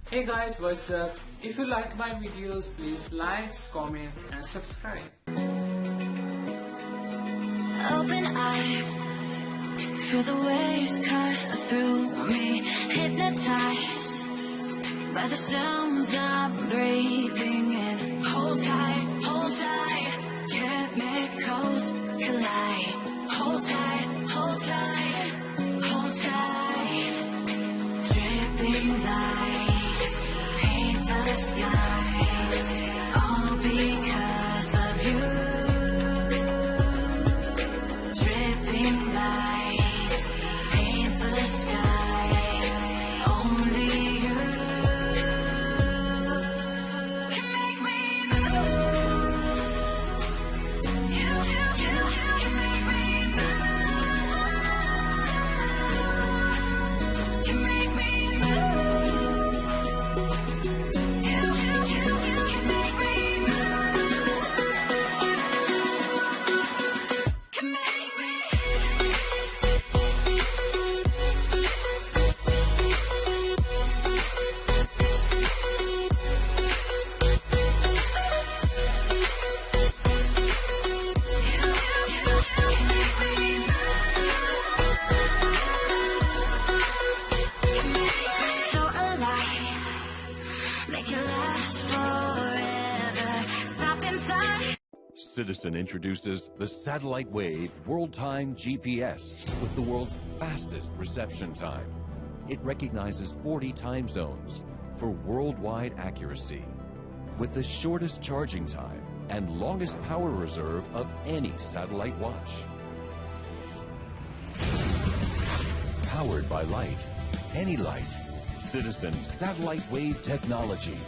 Hey guys, what's up? If you like my videos, please like, comment and subscribe. Open eye, feel the waves cut through me, hypnotized by the sounds I'm breathing in. Hold tight, chemicals collide. Hold tight, hold tight, hold tight. Dripping lights paint the skies, all because of you. Dripping lights paint the skies, only you can make me move. You can make me move. Can make me move. You can make me move. Can make me. So alive, make it last forever. Stop in time. Citizen introduces the Satellite Wave World Time GPS with the world's fastest reception time. It recognizes 40 time zones for worldwide accuracy, with the shortest charging time and longest power reserve of any satellite watch. Powered by light, any light. Citizen Satellite Wave technology.